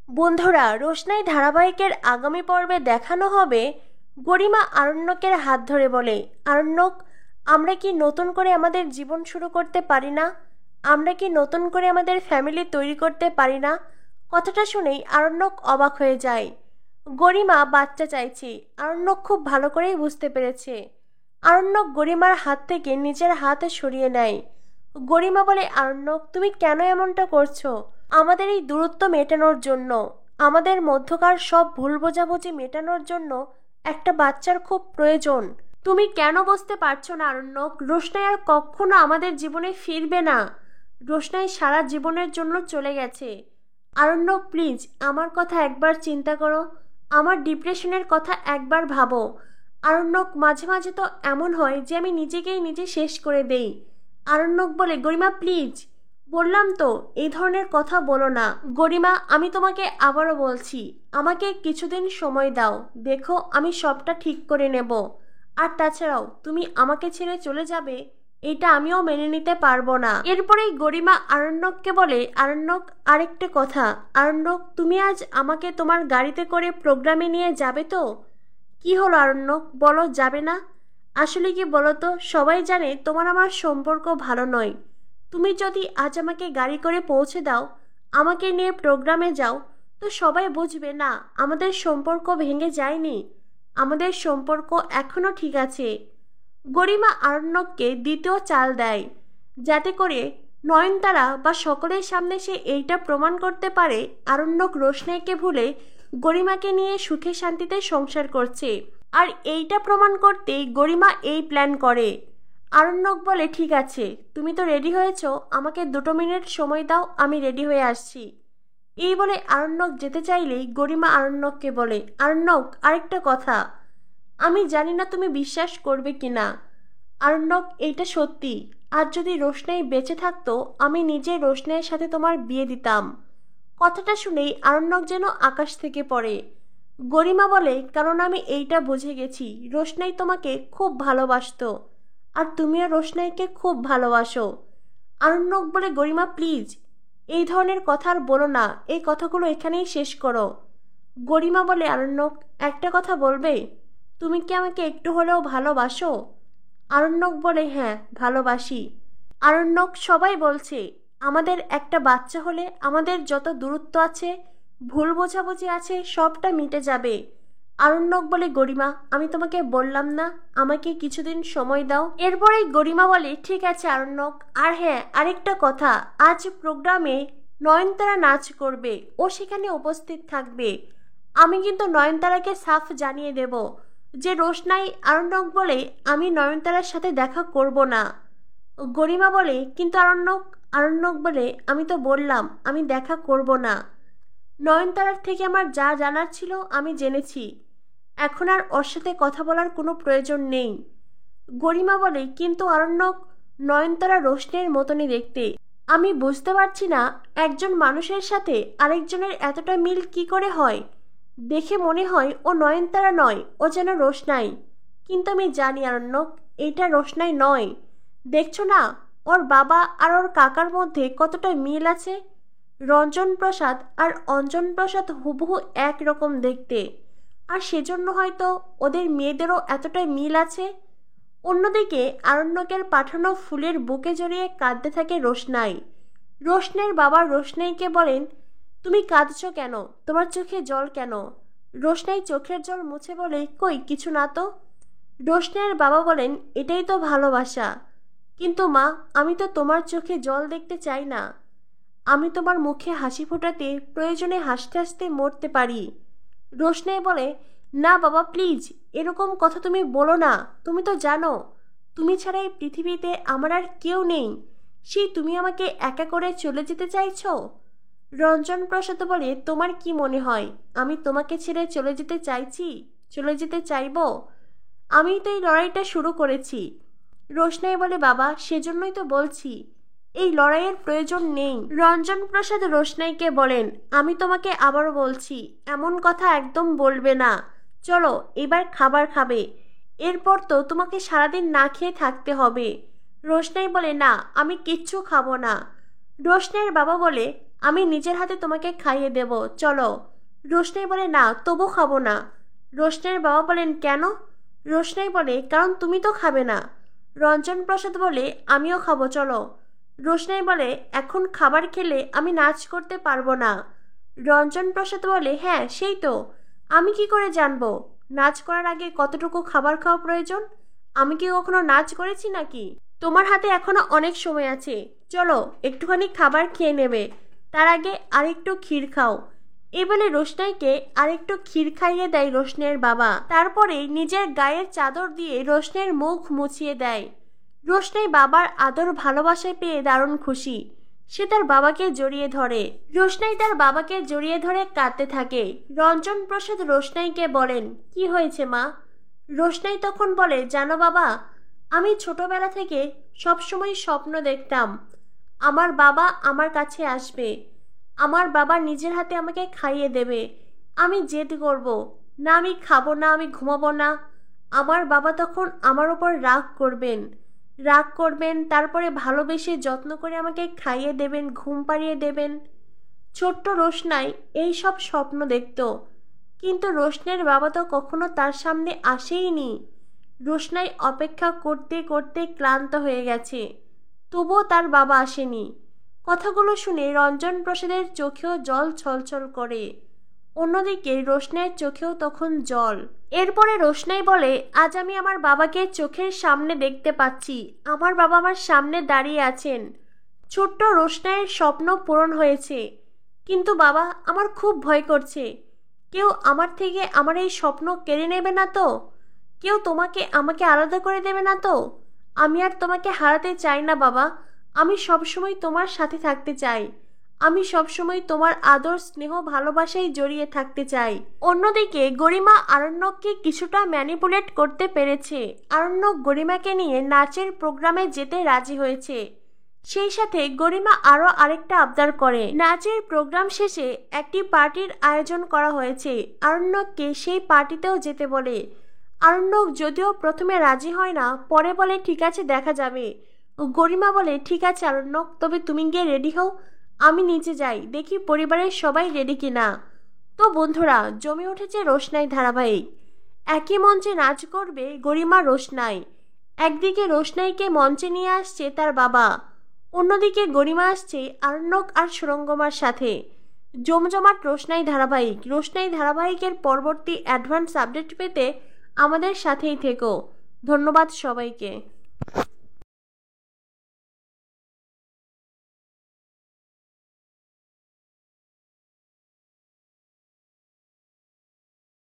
বন্ধুরা, রোশনাই ধারাবাহিকের আগামী পর্বে দেখানো হবে গরিমা আরণ্যকের হাত ধরে বলে, আরণ্যক, আমরা কি নতুন করে আমাদের জীবন শুরু করতে পারি না? আমরা কি নতুন করে আমাদের ফ্যামিলি তৈরি করতে পারি না? কথাটা শুনেই আরণ্যক অবাক হয়ে যায়। গরিমা বাচ্চা চাইছে, আরণ্যক খুব ভালো করেই বুঝতে পেরেছে। আরণ্যক গরিমার হাত থেকে নিজের হাত সরিয়ে নেয়। গরিমা বলে, আরণ্যক, তুমি কেন এমনটা করছো? আমাদের এই দূরত্ব মেটানোর জন্য, আমাদের মধ্যকার সব ভুল বোঝাবুঝি মেটানোর জন্য একটা বাচ্চার খুব প্রয়োজন। তুমি কেন বুঝতে পারছো না আরণ্যক? রোশনাই আর কখনো আমাদের জীবনে ফিরবে না। রোশনাই সারা জীবনের জন্য চলে গেছে। আরণ্যক, প্লিজ আমার কথা একবার চিন্তা করো, আমার ডিপ্রেশনের কথা একবার ভাবো। আরণ্যক, মাঝে মাঝে তো এমন হয় যে আমি নিজেকেই নিজে শেষ করে দেই। আরণ্যক বলে, গরিমা প্লিজ, বললাম তো এই ধরনের কথা বলো না। গরিমা, আমি তোমাকে আবারও বলছি, আমাকে কিছুদিন সময় দাও, দেখো আমি সবটা ঠিক করে নেব। আর তাছাড়াও তুমি আমাকে ছেড়ে চলে যাবে, এটা আমিও মেনে নিতে পারবো না। এরপরেই গরিমা আরণ্যককে বলে, আরণ্যক, আরেকটা কথা। আরণ্যক, তুমি আজ আমাকে তোমার গাড়িতে করে প্রোগ্রামে নিয়ে যাবে তো? কি হলো আরণ্যক, বলো যাবে না? আসলে কি বলো তো, সবাই জানে তোমার আমার সম্পর্ক ভালো নয়। তুমি যদি আজ আমাকে গাড়ি করে পৌঁছে দাও, আমাকে নিয়ে প্রোগ্রামে যাও, তো সবাই বুঝবে না আমাদের সম্পর্ক ভেঙে যায়নি, আমাদের সম্পর্ক এখনো ঠিক আছে। গরিমা আরণ্যককে দ্বিতীয় চাল দেয়, যাতে করে নয়নতারা বা সকলের সামনে সে এইটা প্রমাণ করতে পারে আরণ্যক রোশনাইকে ভুলে গরিমাকে নিয়ে সুখে শান্তিতে সংসার করছে। আর এইটা প্রমাণ করতেই গরিমা এই প্ল্যান করে। আরণ্যক বলে, ঠিক আছে, তুমি তো রেডি হয়েছো, আমাকে 2 মিনিট সময় দাও, আমি রেডি হয়ে আসছি। এই বলে আরণ্যক যেতে চাইলেই গরিমা আরণ্যককে বলে, আরণ্যক, আরেকটা কথা। আমি জানি না তুমি বিশ্বাস করবে কিনা আরণ্যক, এইটা সত্যি। আর যদি রোশনাই বেঁচে থাকতো, আমি নিজে রোশনাইয়ের সাথে তোমার বিয়ে দিতাম। কথাটা শুনেই আরণ্যক যেন আকাশ থেকে পড়ে। গরিমা বলে, কারণ আমি এইটা বুঝে গেছি, রোশনাই তোমাকে খুব ভালোবাসতো, আর তুমিও রোশনাইকে খুব ভালোবাসো। আরণ্যক বলে, গরিমা প্লিজ, এই ধরনের কথা আর বলো না, এই কথাগুলো এখানেই শেষ করো। গরিমা বলে, আরণ্যক, একটা কথা বলবে, তুমি কি আমাকে একটু হলেও ভালোবাসো? আরণ্যক বলে, হ্যাঁ, ভালোবাসি। আরণ্যক, সবাই বলছে আমাদের একটা বাচ্চা হলে আমাদের যত দূরত্ব আছে, ভুল বোঝাবুঝি আছে, সবটা মিটে যাবে। আরণ্যক বলে, গরিমা, আমি তোমাকে বললাম না আমাকে কিছুদিন সময় দাও? এরপরেই গরিমা বলে, ঠিক আছে আরণ্যক, আর হ্যাঁ, আরেকটা কথা, আজ প্রোগ্রামে নয়নতারা নাচ করবে, ও সেখানে উপস্থিত থাকবে। আমি কিন্তু নয়নতারাকে সাফ জানিয়ে দেব যে রোশনাই। আরণ্যক বলে, আমি নয়নতারার সাথে দেখা করব না। গরিমা বলে, কিন্তু আরণ্যক। আরণ্যক বলে, আমি তো বললাম আমি দেখা করব না। নয়নতারার থেকে আমার যা জানার ছিল আমি জেনেছি, এখন আর ওর সাথে কথা বলার কোনো প্রয়োজন নেই। গরিমা বলে, কিন্তু আরণ্যক, নয়নতারা রোশনের মতনই দেখতে। আমি বুঝতে পারছি না একজন মানুষের সাথে আরেকজনের এতটা মিল কি করে হয়। দেখে মনে হয় ও নয়নতারা নয়, ও যেন রোশনাই। কিন্তু আমি জানি আরণ্যক, এইটা রোশনাই নয়। দেখছো না ওর বাবা আর ওর কাকার মধ্যে কতটা মিল আছে। রঞ্জন প্রসাদ আর অঞ্জন প্রসাদ হুবহু একরকম দেখতে, আর সেজন্য হয়তো ওদের মেয়েদেরও এতটা মিল আছে। অন্যদিকে আরণ্যকের পাঠানো ফুলের বুকে জড়িয়ে কাঁদতে থাকে রোশনাই। রোশনের বাবা রোশনাইকে বলেন, তুমি কাঁদছো কেন? তোমার চোখে জল কেন? রোশনাই চোখের জল মুছে বলে, কই কিছু না তো। রোশনাইয়ের বাবা বলেন, এটাই তো ভালোবাসা। কিন্তু মা, আমি তো তোমার চোখে জল দেখতে চাই না। আমি তোমার মুখে হাসি ফোটাতে প্রয়োজনে হাসতে হাসতে মরতে পারি। রোশনাই বলে, না বাবা প্লিজ, এরকম কথা তুমি বলো না। তুমি তো জানো তুমি ছাড়া এই পৃথিবীতে আমার আর কেউ নেই। সেই তুমি আমাকে একা করে চলে যেতে চাইছো? রঞ্জন প্রসাদ বলে, তোমার কি মনে হয় আমি তোমাকে ছেড়ে চলে যেতে চাইছি, চলে যেতে চাইবো? আমি তো এই লড়াইটা শুরু করেছি। রোশনাই বলে, বাবা সেজন্যই তো বলছি এই লড়াইয়ের প্রয়োজন নেই। রঞ্জন প্রসাদ রোশনাইকে বলেন, আমি তোমাকে আবারও বলছি, এমন কথা একদম বলবে না। চলো এবার খাবার খাবে, এরপর তো তোমাকে সারাদিন না খেয়ে থাকতে হবে। রোশনাই বলে, না আমি কিচ্ছু খাবো না। রোশনাইয়ের বাবা বলে, আমি নিজের হাতে তোমাকে খাইয়ে দেব, চলো। রোশনাই বলে, না, তবু খাবো না। রোশনাইয়ের বাবা বলেন, কেন? রোশনাই বলে, কারণ তুমি তো খাবে না। রঞ্জন প্রসাদ বলে, আমিও খাবো, চলো। রোশনাই বলে, এখন খাবার খেলে আমি নাচ করতে পারবো না। রঞ্জন প্রসাদ বলে, হ্যাঁ সেই তো, আমি কি করে জানবো নাচ করার আগে কতটুকু খাবার খাওয়া প্রয়োজন? আমি কি কখনো নাচ করেছি নাকি? তোমার হাতে এখনো অনেক সময় আছে, চলো একটুখানি খাবার খেয়ে নেবে, তার আগে আরেকটু ক্ষীর খাও। এই বলে রোশনাইকে আরেকটু ক্ষীর খাইয়ে দেয় রোশনাইয়ের বাবা। তারপরে নিজের গায়ের চাদর দিয়ে রোশনাইয়ের মুখ মুছিয়ে দেয়। রোশনাই বাবার আদর ভালোবাসায় পেয়ে দারুণ খুশি। সে তার বাবাকে জড়িয়ে ধরে। রোশনাই তার বাবাকে জড়িয়ে ধরে কাঁদতে থাকে। রঞ্জন প্রসাদ রোশনাইকে বলেন, কি হয়েছে মা? রোশনাই তখন বলে, জানো বাবা, আমি ছোটবেলা থেকে সবসময় স্বপ্ন দেখতাম আমার বাবা আমার কাছে আসবে, আমার বাবা নিজের হাতে আমাকে খাইয়ে দেবে, আমি জেদ করব, না আমি খাবো না, আমি ঘুমাবো না। আমার বাবা তখন আমার ওপর রাগ করবেন, তারপরে ভালোবেসে যত্ন করে আমাকে খাইয়ে দেবেন, ঘুম পাড়িয়ে দেবেন। ছোট্ট রোশনাই এই সব স্বপ্ন দেখত, কিন্তু রোশনাইয়ের বাবা তো কখনো তার সামনে আসেইনি। রোশনাই অপেক্ষা করতে করতে ক্লান্ত হয়ে গেছে, তবুও তার বাবা আসেনি। কথাগুলো শুনে রঞ্জন প্রসাদের চোখেও জল ছলছল করে। অন্যদিকে রোশনাইয়ের চোখেও তখন জল। এরপরে রোশনাই বলে, আজ আমি আমার বাবাকে চোখের সামনে দেখতে পাচ্ছি, আমার বাবা আমার সামনে দাঁড়িয়ে আছেন। ছোট্ট রোশনাইয়ের স্বপ্ন পূরণ হয়েছে, কিন্তু বাবা, আমার খুব ভয় করছে। কেউ আমার থেকে আমার এই স্বপ্ন কেড়ে নেবে না তো? কেউ আমাকে আলাদা করে দেবে না তো? আমি আর তোমাকে হারাতে চাই না বাবা, আমি সবসময় তোমার সাথে থাকতে চাই, আমি সবসময় তোমার আদর স্নেহ ভালোবাসায় জড়িয়ে থাকতে চাই। অন্যদিকে গরিমা আরণ্যককে কিছুটা ম্যানিপুলেট করতে পেরেছে। আরণ্যক গরিমাকে নিয়ে নাচের প্রোগ্রামে যেতে রাজি হয়েছে। সেই সাথে গরিমা আরও আরেকটা আবদার করে। নাচের প্রোগ্রাম শেষে একটি পার্টির আয়োজন করা হয়েছে, আরণ্যককে সেই পার্টিতেও যেতে বলে। আরণ্যক যদিও প্রথমে রাজি হয় না, পরে বলে ঠিক আছে, দেখা যাবে। গরিমা বলে, ঠিক আছে আরণ্যক, তবে তুমি গিয়ে রেডি হও, আমি নিচে যাই, দেখি পরিবারের সবাই রেডি কিনা। তো বন্ধুরা, জমে উঠেছে রোশনাই ধারাবাহিক। একই মঞ্চে নাচ করবে গরিমা রোশনাই। একদিকে রোশনাইকে মঞ্চে নিয়ে আসছে তার বাবা, অন্যদিকে গরিমা আসছে আরণ্যক আর সুরঙ্গমার সাথে। জমজমাট রোশনাই ধারাবাহিকের পরবর্তী অ্যাডভান্স আপডেট পেতে আমাদের সাথেই থেকো। ধন্যবাদ সবাইকে।